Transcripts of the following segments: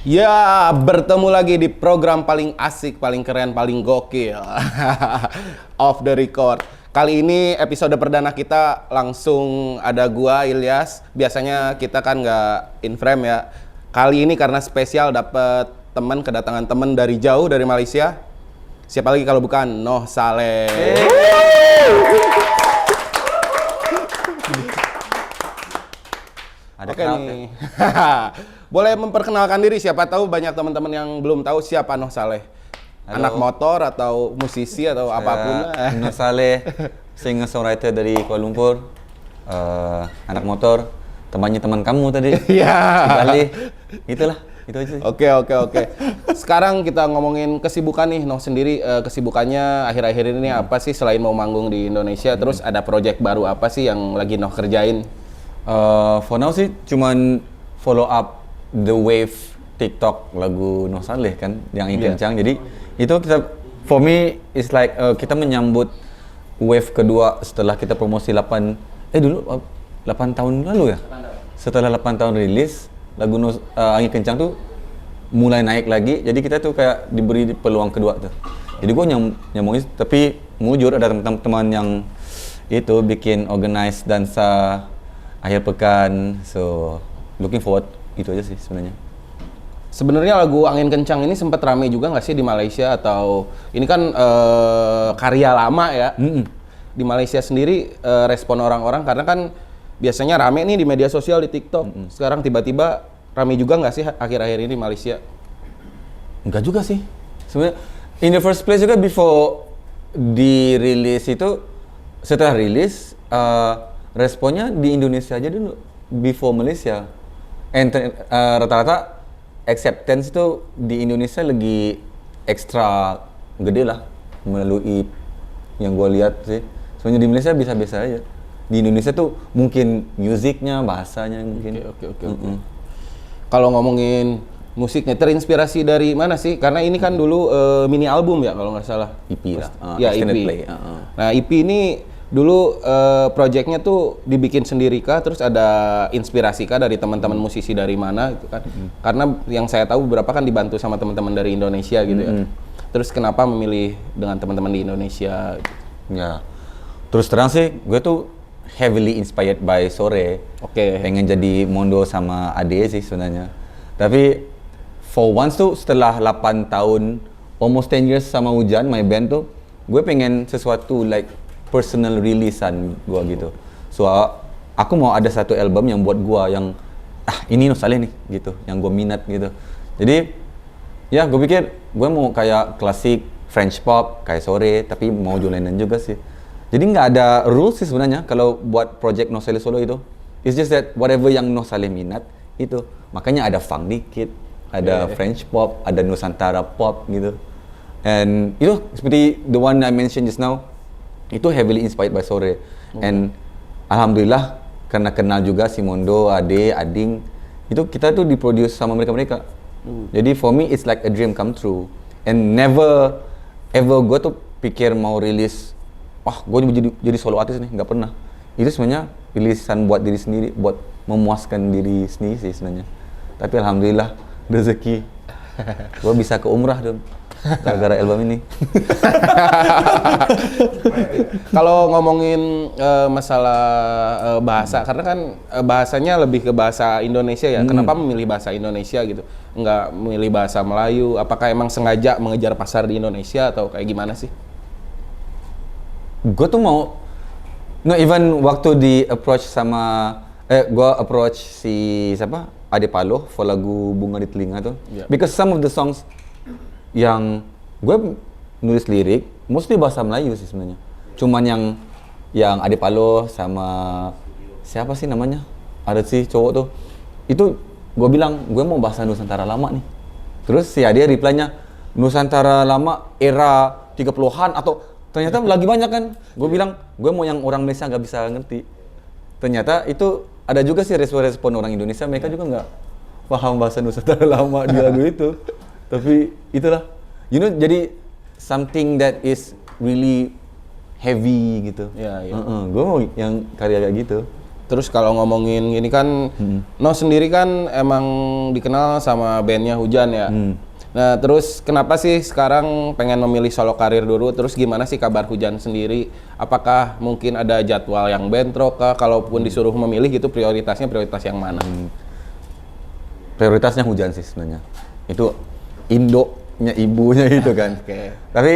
Ya, bertemu lagi di program paling asik, paling keren, paling gokil. Off the record. Kali ini episode perdana kita langsung ada gua, Ilyas. Biasanya kita kan nggak in frame ya. Kali ini karena spesial dapet teman, kedatangan teman dari jauh, dari Malaysia. Siapa lagi kalau bukan Noh Saleh. Ada Oke nih. Boleh memperkenalkan diri, siapa tahu banyak teman-teman yang belum tahu siapa Noh Saleh. Halo. Anak motor atau musisi atau apapun lah. Noh Saleh, singer songwriter dari Kuala Lumpur. Anak motor, temannya teman kamu tadi. Iya. Di Bali. Itulah, itu aja sih. Oke. Sekarang kita ngomongin kesibukan nih, Noh sendiri kesibukannya akhir-akhir ini apa sih selain mau manggung di Indonesia? Terus ada project baru apa sih yang lagi Noh kerjain? For now sih cuman follow up the wave TikTok lagu Noh Saleh kan yang Iya. kencang. Jadi itu kita, for me it's like kita menyambut wave kedua setelah kita promosi 8 tahun lalu ya. Setelah 8 tahun rilis lagu Angin Kencang tuh mulai naik lagi. Jadi kita tuh kayak diberi peluang kedua tuh. Jadi gue nyambungin, tapi mujur ada teman-teman yang itu bikin organize dansa akhir pekan. So looking forward, itu aja sih sebenarnya. Sebenarnya lagu Angin Kencang ini sempat rame juga nggak sih di Malaysia, atau ini kan karya lama ya? Di Malaysia sendiri respon orang-orang karena kan biasanya rame nih di media sosial, di TikTok. Sekarang tiba-tiba rame juga nggak sih akhir-akhir ini Malaysia? Enggak juga sih. Sebenarnya in the first place juga before dirilis itu, setelah rilis responnya di Indonesia aja dulu before Malaysia. And rata-rata acceptance itu di Indonesia lagi ekstra gede lah melalui yang gue lihat sih. Soalnya di Malaysia biasa-biasa aja. Di Indonesia tuh mungkin musiknya, bahasanya mungkin. Oke. Kalau ngomongin musiknya, terinspirasi dari mana sih? Karena ini kan dulu mini album ya kalau nggak salah. EP lah. Ya, Extended EP. play. Nah, EP ini dulu projectnya tuh dibikin sendiri kah? Terus ada inspirasi kah dari teman-teman musisi dari mana gitu kan? Karena yang saya tahu beberapa kan dibantu sama teman-teman dari Indonesia gitu ya. Terus kenapa memilih dengan teman-teman di Indonesia? Gitu? Ya. Terus terang sih, gue tuh heavily inspired by Sore. Oke. Pengen jadi Mondo sama Ade sih sebenarnya. Tapi for once tuh setelah 8 tahun, almost 10 years sama Hujan, my band tuh, gue pengen sesuatu like personal releasean gue gitu. So aku mau ada satu album yang buat gue yang ini Noh Saleh nih gitu, yang gue minat gitu. Jadi ya gue pikir gue mau kayak klasik French pop kayak Sore, tapi mau jalanin juga sih. Jadi nggak ada rules sih sebenarnya kalau buat project Noh Saleh solo itu. It's just that whatever yang Noh Saleh minat itu. Makanya ada funk dikit, ada French pop, ada Nusantara pop gitu. And itu seperti the one I mentioned just now, itu heavily inspired by Sore. And alhamdulillah karena kenal juga si Mondo, Ade, Ading, itu kita tuh diproduce sama mereka-mereka. Jadi for me it's like a dream come true. And never ever gue tuh pikir mau rilis, gue jadi solo artis nih, nggak pernah. Itu sebenarnya rilisan buat diri sendiri, buat memuaskan diri sendiri sih sebenarnya. Tapi alhamdulillah rezeki gue bisa ke umrah dong gara-gara album ini. Kalau ngomongin masalah bahasa, karena kan bahasanya lebih ke bahasa Indonesia ya. Kenapa memilih bahasa Indonesia gitu? Nggak memilih bahasa Melayu? Apakah emang sengaja mengejar pasar di Indonesia atau kayak gimana sih? Gue tuh mau, even waktu di approach sama, gue approach si siapa? Ade Paloh for lagu Bunga di Telinga tuh. Yeah. Because some of the songs yang gue nulis lirik mostly bahasa Melayu sih sebenarnya. Cuman yang Ade Paloh sama siapa sih namanya? Ada sih cowok tuh. Itu gue bilang gue mau bahasa Nusantara lama nih. Terus si Ade reply-nya Nusantara lama era 30-an atau ternyata lagi banyak kan. Gue bilang gue mau yang orang Malaysia nggak bisa ngerti. Ternyata itu ada juga sih respon orang Indonesia, mereka juga nggak paham bahasa Nusantara lama di lagu itu. Tapi itulah, jadi something that is really heavy gitu. Iya. Gue mau yang karya kayak gitu. Terus kalau ngomongin ini kan, No sendiri kan emang dikenal sama bandnya Hujan ya. Nah terus kenapa sih sekarang pengen memilih solo karir dulu? Terus gimana sih kabar Hujan sendiri? Apakah mungkin ada jadwal yang bentrok kah? Kalaupun disuruh memilih gitu prioritas yang mana? Prioritasnya Hujan sih sebenarnya. Itu Indonya ibunya itu kan. Oke. Tapi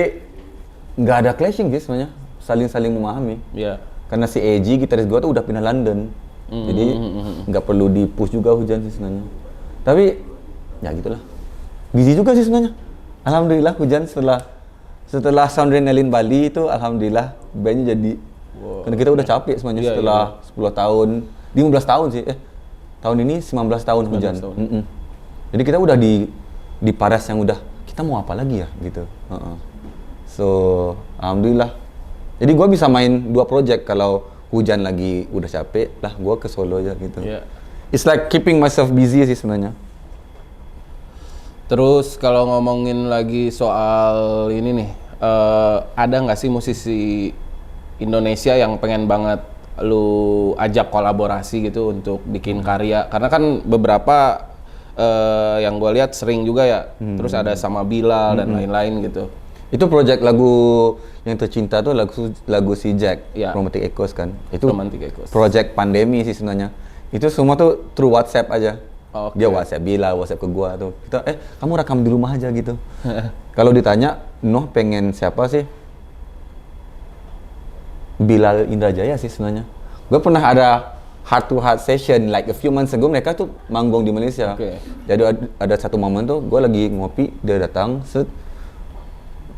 nggak ada clashing sih sebenarnya. Saling memahami. Iya. Karena si Eji, gitaris gua tuh udah pindah London. Jadi nggak perlu di-push juga Hujan sih sebenarnya. Tapi ya gitulah. Busy juga sih sebenarnya. Alhamdulillah Hujan setelah Soundrenalin Bali itu alhamdulillah bandnya jadi. Karena kita udah capek sebenarnya setelah 10 tahun, 15 tahun sih. Tahun ini 19 tahun Hujan. Jadi kita udah di paras yang udah kita mau apa lagi ya gitu. So alhamdulillah. Jadi gue bisa main 2 project kalau Hujan lagi udah capek lah, gue ke solo aja gitu. Yeah. It's like keeping myself busy sih sebenarnya. Terus kalau ngomongin lagi soal ini nih, ada nggak sih musisi Indonesia yang pengen banget lu ajak kolaborasi gitu untuk bikin karya? Karena kan beberapa yang gue lihat sering juga ya. Terus ada sama Bilal dan lain-lain gitu. Itu project lagu yang tercinta tuh lagu si Jack, Ya. Romantic Echoes kan. Itu Romantic Echoes. project pandemi sih sebenarnya. Itu semua tuh through WhatsApp aja. Oke. Dia WhatsApp Bilal, WhatsApp ke gua tuh. Kita kamu rekam di rumah aja gitu. Kalau ditanya, Noh pengen siapa sih? Bilal Indrajaya sih sebenarnya. Gue pernah ada heart to heart session like a few months ago, mereka tuh manggung di Malaysia. Oke. Jadi ada satu momen tuh gue lagi ngopi, dia datang,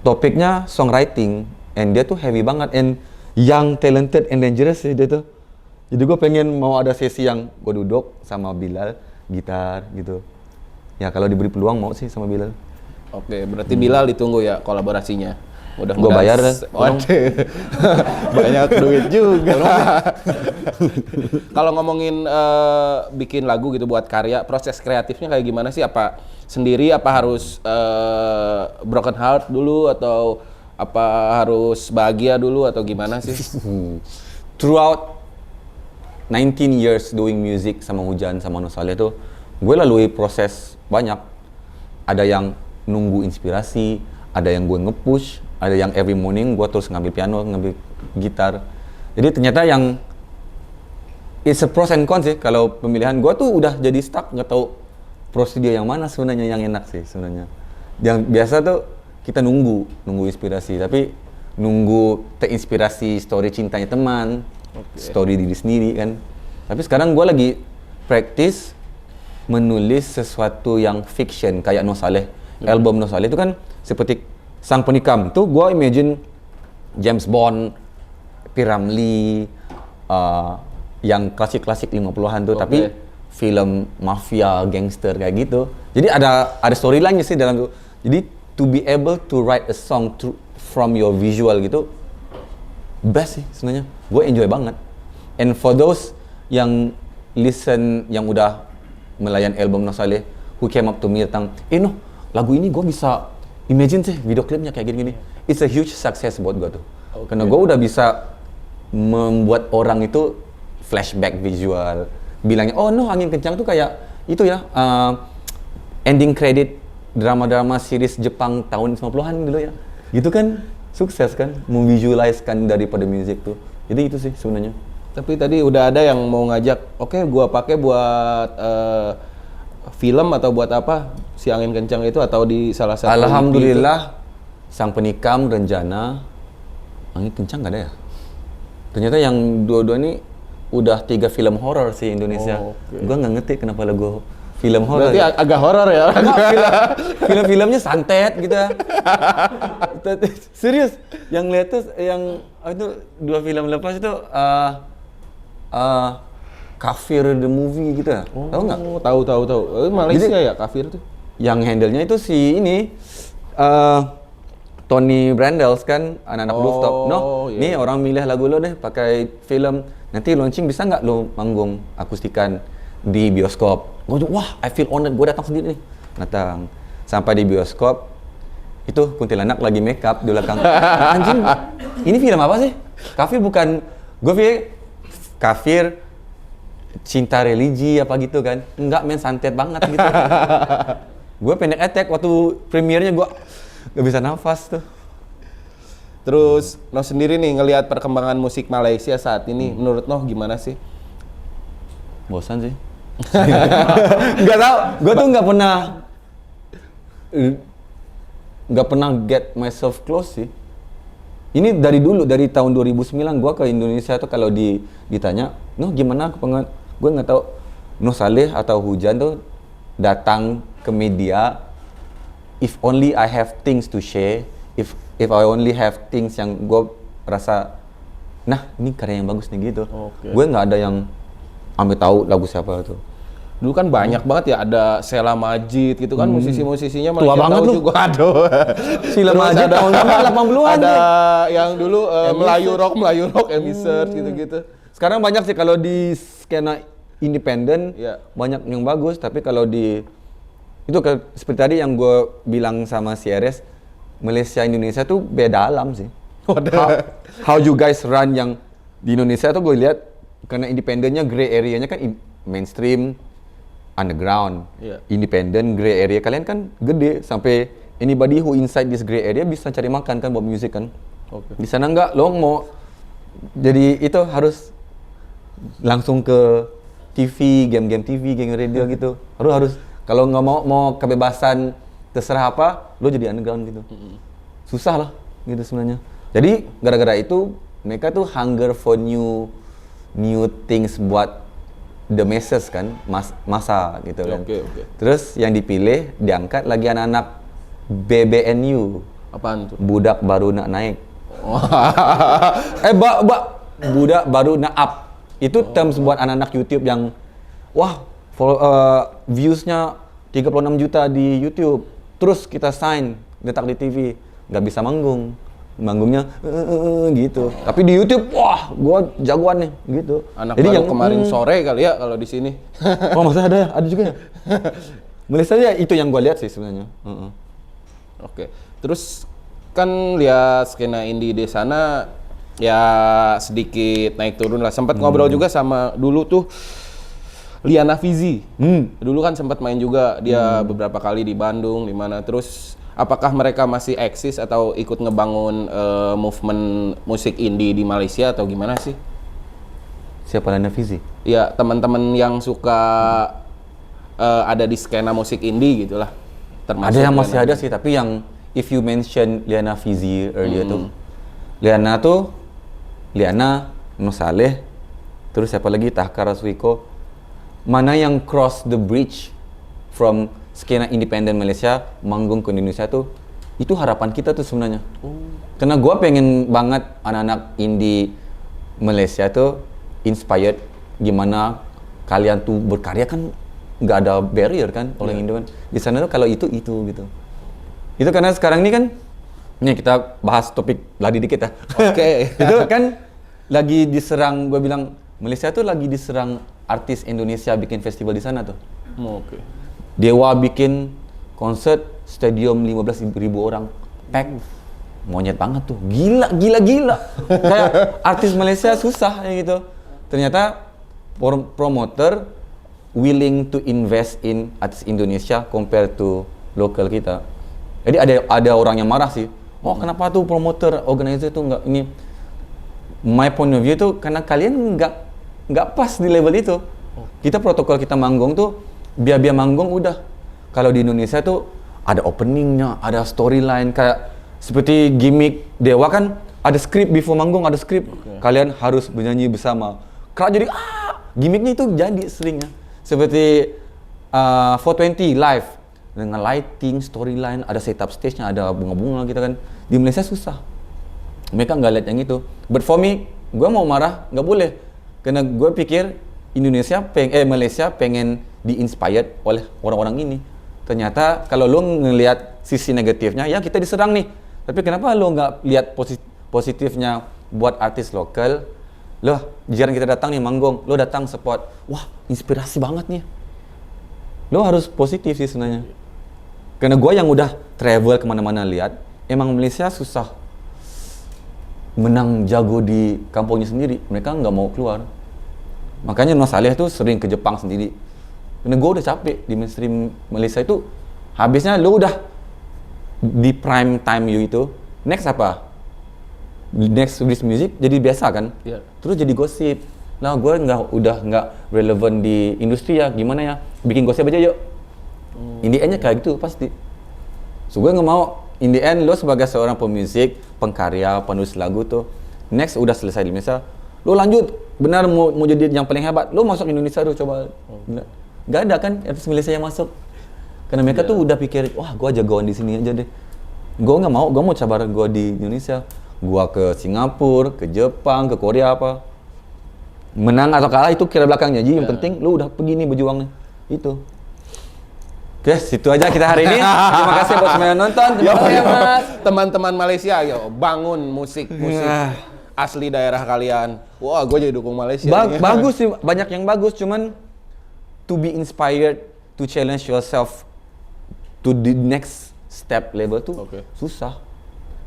topiknya songwriting, and dia tuh heavy banget, and young, talented, and dangerous sih dia tuh. Jadi gue pengen mau ada sesi yang gue duduk sama Bilal, gitar gitu. Ya kalau diberi peluang mau sih sama Bilal. Oke, berarti Bilal ditunggu ya kolaborasinya. Gua bayar dah. Waduh. Banyak duit juga. Kalau ngomongin bikin lagu gitu buat karya, proses kreatifnya kayak gimana sih? Apa sendiri, apa harus broken heart dulu, atau apa harus bahagia dulu, atau gimana sih? Throughout 19 years doing music sama Hujan sama Noh Saleh tuh, gue lalui proses banyak. Ada yang nunggu inspirasi, ada yang gue nge-push, ada yang every morning gue terus ngambil piano, ngambil gitar. Jadi ternyata yang it's a pros and cons sih. Kalau pemilihan gue tuh udah jadi stuck, nggak tahu prosedur yang mana sebenarnya yang enak sih sebenarnya. Yang biasa tuh kita nunggu inspirasi, tapi nunggu terinspirasi story cintanya teman, story diri sendiri kan. Tapi sekarang gue lagi practice menulis sesuatu yang fiction kayak Noh Saleh. Album Noh Saleh itu kan seperti Sang Penikam. Tuh gue imagine James Bond, P. Ramlee, yang klasik-klasik 50-an tuh, tapi film mafia, gangster kayak gitu. Jadi ada storyline-nya sih dalam itu. Jadi to be able to write a song from your visual gitu, best sih sebenarnya. Gue enjoy banget. And for those yang listen, yang udah melayan album Noh Saleh, who came up to me tentang, Noh, lagu ini gue bisa imagine sih video klipnya kayak gini-gini. It's a huge success buat gue tuh. Karena gue udah bisa membuat orang itu flashback visual. Bilangnya, oh Noh, Angin Kencang tuh kayak itu ya, ending credit drama-drama series Jepang tahun 90-an dulu ya. Gitu kan sukses kan, memvisualizekan daripada musik tuh. Jadi itu sih sebenarnya. Tapi tadi udah ada yang mau ngajak, oke, gua pakai buat film atau buat apa si Angin Kencang itu, atau di salah satu. Alhamdulillah Sang Penikam, Renjana, Angin Kencang nggak ada ya. Ternyata yang dua-dua ini udah 3 film horor sih Indonesia. Gua nggak ngerti kenapa lagu film horor. Berarti agak horor ya. Film-filmnya santet gitu ya. Serius, yang lihat tuh yang itu 2 film lepas itu Kafir the movie gitu ya. Tahu nggak? Tahu. Malaysia. Jadi, ya Kafir tuh. Yang handle-nya itu si ini Tony Brandels kan, anak-anak rooftop. Nih orang milih lagu lo deh pakai film. Nanti launching bisa nggak lo manggung akustikan di bioskop? Gue wah, I feel honored, gue datang sendiri nih. Datang. Sampai di bioskop, itu kuntilanak lagi make up di belakang. Anjing, ini film apa sih? Kafir bukan, gue pikir Kafir cinta religi apa gitu kan. Enggak men, santet banget gitu. Gue panic attack waktu premiernya, gue gak bisa nafas tuh. Terus Noh sendiri nih ngelihat perkembangan musik Malaysia saat ini, menurut Noh gimana sih? Bosan sih. Gak tau, gue tuh nggak pernah get myself close sih. Ini dari dulu, dari tahun 2009 gue ke Indonesia tuh kalau ditanya, Noh gimana kepengen, gue nggak tahu. Noh Saleh atau Hujan tuh datang ke media, if only I have things to share, if I only have things yang gue rasa, nah ini karya yang bagus nih gitu. Oke. Gue nggak ada yang ambil tahu lagu siapa tuh. Dulu kan banyak banget ya, ada Sheila Majid gitu kan, musisi-musisinya Tua banget tahu lu. juga. Aduh. Sheila Terus Majid tahun 80-an. Ada yang dulu Melayu rock, Emi Search gitu-gitu. Sekarang banyak sih kalau di skena independen, Iya. banyak yang bagus, tapi kalau itu seperti tadi yang gue bilang sama si Ares, Malaysia Indonesia tuh beda alam sih. How you guys run yang di Indonesia tuh gue lihat, karena independennya gray area-nya kan mainstream, underground, independent, gray area. Kalian kan gede, sampai anybody who inside this gray area bisa cari makan kan buat musik kan. Oke. Di sana enggak, lo mau jadi itu harus langsung ke TV, game TV, game radio gitu. Harus kalau nggak mau kebebasan terserah apa, lo jadi underground gitu. Susah lah gitu sebenarnya. Jadi gara-gara itu mereka tuh hunger for new things buat the masses kan, masa gitu kan. Oke. Terus yang dipilih, diangkat lagi anak-anak BBNU. Apaan tuh? Budak baru nak naik. Budak baru nak up. Itu terms buat anak-anak YouTube yang views-nya 36 juta di YouTube. Terus kita sign, letak di TV, nggak bisa manggung. Manggungnya gitu. Tapi di YouTube, wah, gua jagoan nih gitu. Anak jadi baru yang kemarin sore kali ya kalau di sini. Oh, masa ada juga ya? Malaysia ya itu yang gua lihat sih sebenarnya. Oke. Terus kan lihat skena indie di sana ya sedikit naik turun lah. Sempat ngobrol juga sama dulu tuh Liana Fizi. Dulu kan sempat main juga dia beberapa kali di Bandung, di mana. Terus apakah mereka masih eksis atau ikut ngebangun movement musik indie di Malaysia atau gimana sih? Siapa Lana Fizi? Ya teman-teman yang suka ada di skena musik indie gitulah. Ada yang masih ada sih, tapi yang if you mention Liana Fizi earlier tuh, Liana, Noh Saleh, terus siapa lagi, Tahkar Rasuiko, mana yang cross the bridge from skena independen Malaysia manggung ke Indonesia tuh, itu harapan kita tuh sebenarnya. Karena gue pengen banget anak-anak indie Malaysia tuh inspired gimana kalian tuh berkarya kan nggak ada barrier kan orang Indo kan. Di sana tuh kalau itu gitu. Itu karena sekarang ini kan, nih kita bahas topik lagi dikit ya. Oke. Itu kan lagi diserang, gue bilang Malaysia tuh lagi diserang artis Indonesia bikin festival di sana tuh. Oke. Dewa bikin konser stadium 15.000 orang, pack, monyet banget tuh, gila. Kayak artis Malaysia susah ya gitu. Ternyata promoter willing to invest in artis Indonesia compared to local kita. Jadi ada orang yang marah sih. Oh kenapa tuh promoter, organizer tuh nggak ini? My point of view tuh karena kalian nggak pas di level itu. Kita protokol kita manggung tuh biar manggung udah. Kalau di Indonesia tuh ada openingnya, ada storyline kayak seperti gimmick Dewa kan ada skrip before manggung, ada skrip. Kalian harus bernyanyi bersama. Crowd jadi gimmicknya itu jadi seringnya. Seperti 420 live dengan lighting, storyline, ada setup stage-nya, ada bunga-bunga gitu kan. Di Malaysia susah. Mereka nggak lihat yang itu. But for me, gue mau marah nggak boleh. Karena gue pikir Malaysia pengen di-inspired oleh orang-orang ini. Ternyata kalau lo ngelihat sisi negatifnya, ya kita diserang nih. Tapi kenapa lo nggak lihat positifnya buat artis lokal? Loh, jarang kita datang nih manggung, lo datang support. Wah, inspirasi banget nih. Lo harus positif sih sebenarnya. Karena gue yang udah travel kemana-mana lihat, emang Malaysia susah menang jago di kampungnya sendiri. Mereka nggak mau keluar. Makanya Noh Saleh tuh sering ke Jepang sendiri. Karena gue udah capek di mainstream Malaysia itu. Habisnya lu udah di prime time you itu, next apa? Next release music jadi biasa kan? Iya. Terus jadi gosip. Nah gue udah nggak relevan di industri ya, gimana ya? Bikin gosip aja yuk. In the end-nya kayak gitu pasti. So gue nggak mau, in the end lo sebagai seorang pemusik, pengkarya, penulis lagu tuh, next udah selesai di Indonesia, lo lanjut, benar mau jadi yang paling hebat, lo masuk Indonesia tuh coba. Nggak ada kan artis Malaysia yang masuk. Karena mereka tuh udah pikir, wah gue jagoan di sini aja deh. Gue mau coba gue di Indonesia. Gue ke Singapura, ke Jepang, ke Korea apa. Menang atau kalah itu kira belakangnya aja, yang penting lu udah pergi nih berjuangnya. Itu. Oke, situ aja kita hari ini. Terima kasih buat semua yang nonton. Terima kasih Mas. Teman-teman Malaysia, yo bangun musik asli daerah kalian. Wah, gue jadi dukung Malaysia. Bagus sih, banyak yang bagus, cuman to be inspired, to challenge yourself to the next step level tuh susah.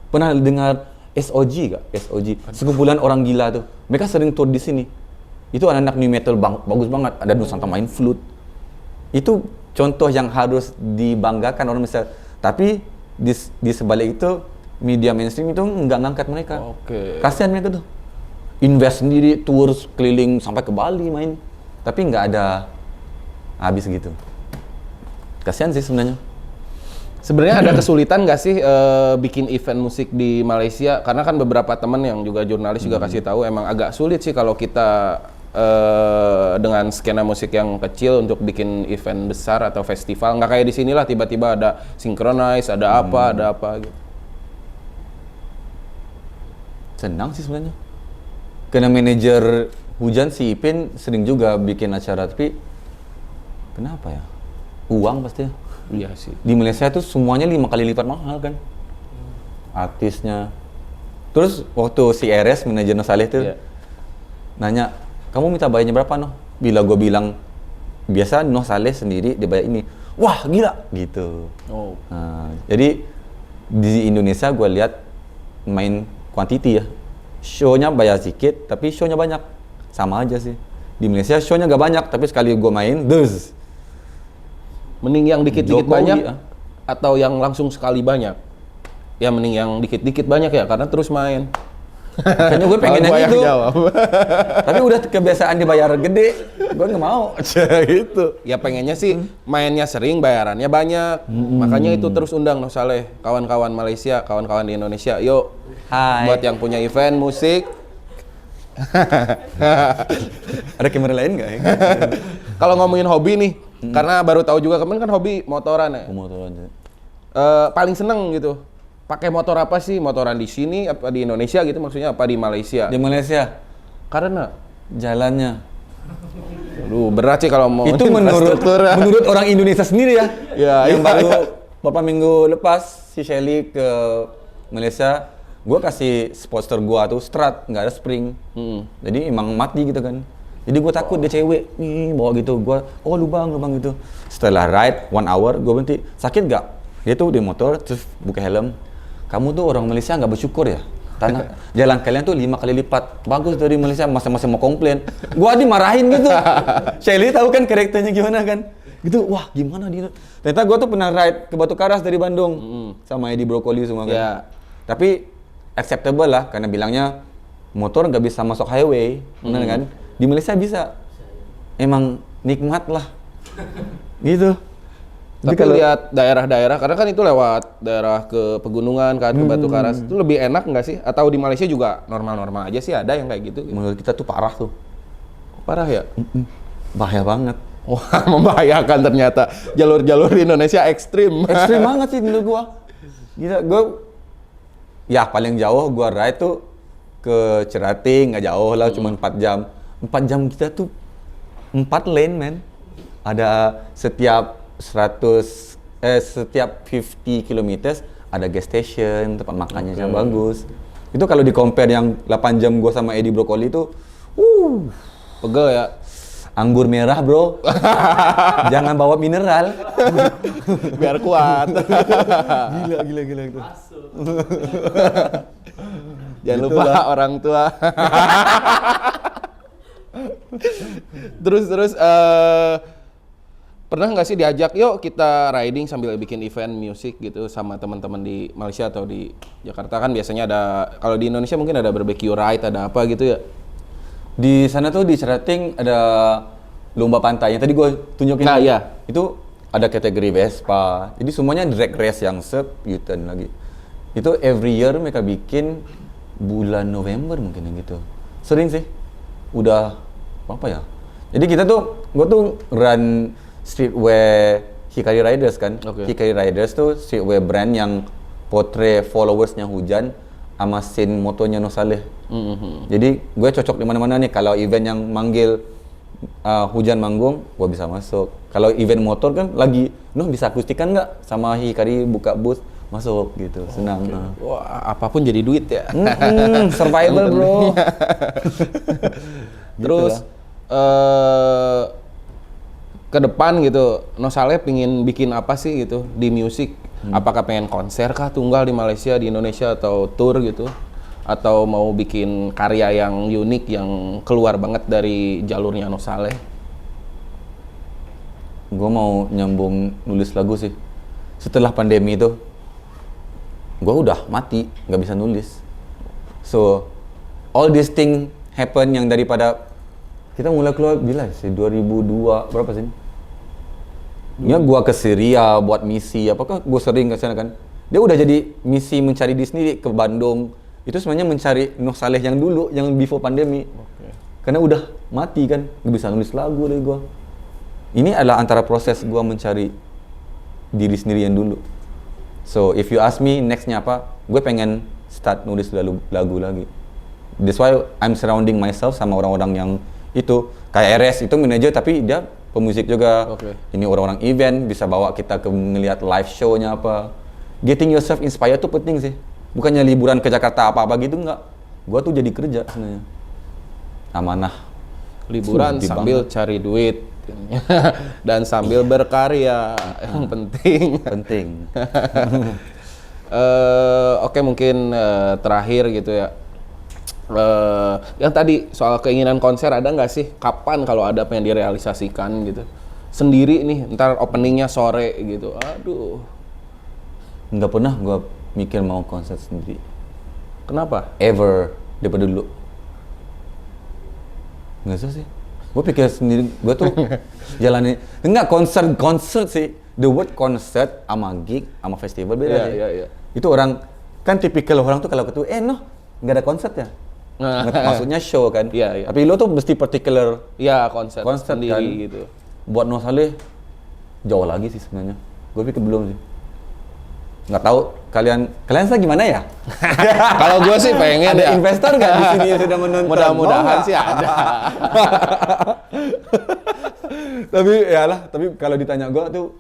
Pernah dengar SOG gak? SOG, sekumpulan orang gila tuh. Mereka sering tour di sini. Itu anak-anak new metal bagus banget. Ada Nusantara main flute. Itu contoh yang harus dibanggakan orang Malaysia. Tapi di sebalik itu media mainstream itu nggak ngangkat mereka. Kasihan mereka tuh. Invest sendiri, tour keliling sampai ke Bali main. Tapi nggak ada habis gitu. Kasihan sih sebenarnya. Sebenarnya ada kesulitan nggak sih bikin event musik di Malaysia? Karena kan beberapa teman yang juga jurnalis juga kasih tahu emang agak sulit sih kalau kita dengan skena musik yang kecil untuk bikin event besar atau festival. Nggak kayak di sini lah tiba-tiba ada synchronize, ada apa gitu. Senang sih sebenarnya. Karena manajer Hujan si Ipin sering juga bikin acara, tapi kenapa ya? Uang pasti ya. Iya sih. Di Malaysia tuh semuanya 5 kali lipat mahal kan. Artisnya. Terus waktu si RS manajer Noh Saleh tuh nanya, kamu minta bayarnya berapa Noh? Bila gue bilang biasa Noh Saleh sendiri dibayar ini. Wah gila gitu. Nah, jadi di Indonesia gue lihat main quantity ya. Show-nya bayar sedikit tapi show-nya banyak. Sama aja sih. Di Malaysia show-nya gak banyak tapi sekali gue main, Mending yang dikit-dikit banyak atau yang langsung sekali banyak? Ya mending yang dikit-dikit banyak ya, karena terus main. Makanya gue pengen yang itu. Tapi udah kebiasaan dibayar gede, gue nggak mau. Gitu. Ya pengennya sih mainnya sering, bayarannya banyak. Makanya itu terus undang Noh Saleh, kawan-kawan Malaysia, kawan-kawan di Indonesia. Yuk, buat yang punya event musik. Ada kamera lain nggak ya? Kalau ngomongin hobi nih, karena baru tahu juga kemarin kan hobi motoran ya. Motoran. Paling seneng gitu. Pakai motor apa sih? Motoran di sini apa di Indonesia gitu, maksudnya apa di Malaysia? Di Malaysia. Karena Jalannya. aduh, berat sih kalau mau Itu menurut orang Indonesia sendiri ya. Yang baru beberapa minggu lepas si Shelly ke Malaysia, gue kasih Sportster gue tuh Strat, nggak ada spring. Jadi emang mati gitu kan. Jadi gue takut dia cewek nih bawa gitu. Gue lubang gitu. Setelah ride 1 hour gue berhenti. Sakit gak? Dia tuh di motor terus buka helm. Kamu tuh orang Malaysia nggak bersyukur ya? Tanah jalan kalian tuh 5 kali lipat bagus dari Malaysia, masing-masing mau komplain. Gua dimarahin gitu. Shelly tahu kan karakternya gimana kan? Gitu, wah gimana dia? Ternyata gua tuh pernah ride ke Batu Karas dari Bandung sama Edi Brokoli semua kan. Tapi acceptable lah karena bilangnya motor nggak bisa masuk highway, benar kan? Di Malaysia bisa. Emang nikmat lah. Gitu. Tapi kalau lihat daerah-daerah, karena kan itu lewat daerah ke pegunungan kan, ke Batu Karas, itu lebih enak nggak sih? Atau di Malaysia juga normal-normal aja sih, ada yang kayak gitu? Menurut kita tuh parah tuh. Parah ya? Bahaya banget. Wah, membahayakan ternyata. Jalur-jalur di Indonesia ekstrim. Ekstrim banget sih menurut gua. Gila, ya paling jauh gua ride tuh ke Cerating, nggak jauh lah, cuma 4 jam. 4 jam kita tuh 4 lane, men. Ada setiap 50 km ada gas station, tempat makannya yang bagus. Itu kalau di compare yang 8 jam gua sama Edi Brokoli itu pegel ya. Anggur merah, bro. Jangan bawa mineral. Biar kuat. Gila itu. Jangan lupa orang tua. Terus pernah nggak sih diajak yuk kita riding sambil bikin event musik gitu sama teman-teman di Malaysia atau di Jakarta? Kan biasanya ada, kalau di Indonesia mungkin ada barbecue ride, ada apa gitu ya? Di sana tuh di Cerating ada lomba pantai yang tadi gue tunjukin. Nah, iya. Itu ada kategori Vespa. Jadi semuanya drag race yang U-turn lagi. Itu every year mereka bikin bulan November mungkin yang gitu. Sering sih. Udah apa ya? Jadi gue tuh run streetwear Hikari Riders kan. Okay. Hikari Riders tuh streetwear brand yang portray followersnya Hujan sama scene motonya Noh Saleh. Jadi gue cocok di mana-mana nih. Kalau event yang manggil Hujan manggung, gue bisa masuk. Kalau event motor kan lagi, Noh bisa akustikan nggak? Sama Hikari buka booth, masuk gitu. Senang. Okay. Wah, apapun jadi duit ya. Survival bro. Terus ke depan gitu, Noh Saleh pingin bikin apa sih gitu di musik? Apakah pengen konser kah tunggal di Malaysia, di Indonesia, atau tour gitu? Atau mau bikin karya yang unik yang keluar banget dari jalurnya Noh Saleh? Gue mau nyambung nulis lagu sih. Setelah pandemi itu, gue udah mati, nggak bisa nulis. So, all this thing happen yang daripada kita mulai keluar bila sih 2002 berapa sih? Ya gua ke Syria buat misi, apakah gue sering ke sana kan? Dia udah jadi misi mencari diri sendiri ke Bandung. Itu sebenarnya mencari Noh Saleh yang dulu, yang before pandemi. Okay. Karena udah mati kan, gak bisa nulis lagu dari gua. Ini adalah antara proses gua mencari diri sendiri yang dulu. So if you ask me nextnya apa, gue pengen start nulis lagu lagi. That's why I'm surrounding myself sama orang-orang yang itu kayak RS itu manajer tapi dia pemusik juga. Okay. Ini orang-orang event bisa bawa kita ke ngelihat live show-nya apa. Getting yourself inspired tuh penting sih. Bukannya liburan ke Jakarta apa-apa gitu enggak. Gua tuh jadi kerja sebenarnya. Amanah. Liburan sambil cari duit dan sambil berkarya yang penting. Penting. Oke, mungkin terakhir gitu ya. Yang tadi soal keinginan konser ada nggak sih? Kapan kalau ada pengen direalisasikan gitu? Sendiri nih, ntar openingnya sore gitu. Aduh. Nggak pernah gua mikir mau konser sendiri. Kenapa? Ever daripada dulu. Nggak usah sih. Gue pikir sendiri, gue tuh jalanin. Enggak, konser sih. The word concert sama gig sama festival beda sih. Iya. Itu orang, kan tipikal orang tuh kalau ketemu, Noh, nggak ada konser ya? Maksudnya show kan? Iya. Tapi lo tuh mesti particular Ya, konser sendiri kan? gitu. Buat Noh Saleh, jauh lagi sih sebenarnya. Gue pikir belum sih. Nggak tahu kalian sih gimana ya? Kalau gue sih pengen Ada ya. investor nggak di sini yang sudah menonton? Mudah-mudahan sih ada. Tapi kalau ditanya gue tuh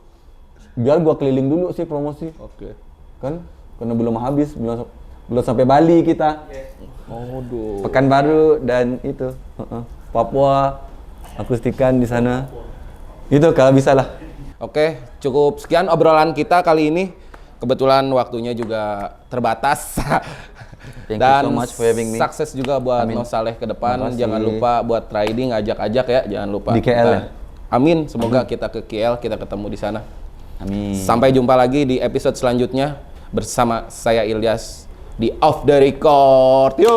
biar gue keliling dulu sih promosi. Oke. Kan karena belum habis, belum sampai Bali kita. Aduh. Pekanbaru dan itu Papua, akustikan di sana. Itu kalau bisa lah. Oke, cukup sekian obrolan kita kali ini. Kebetulan waktunya juga terbatas. Thank Dan you so much for having me. sukses juga buat Amin. Noh Saleh ke depan. Makasih. Jangan lupa buat riding, ajak-ajak ya, jangan lupa. Di KL ya? Amin, semoga kita ke KL, kita ketemu di sana. Amin. Sampai jumpa lagi di episode selanjutnya bersama saya Ilyas di Off the Record. Yo.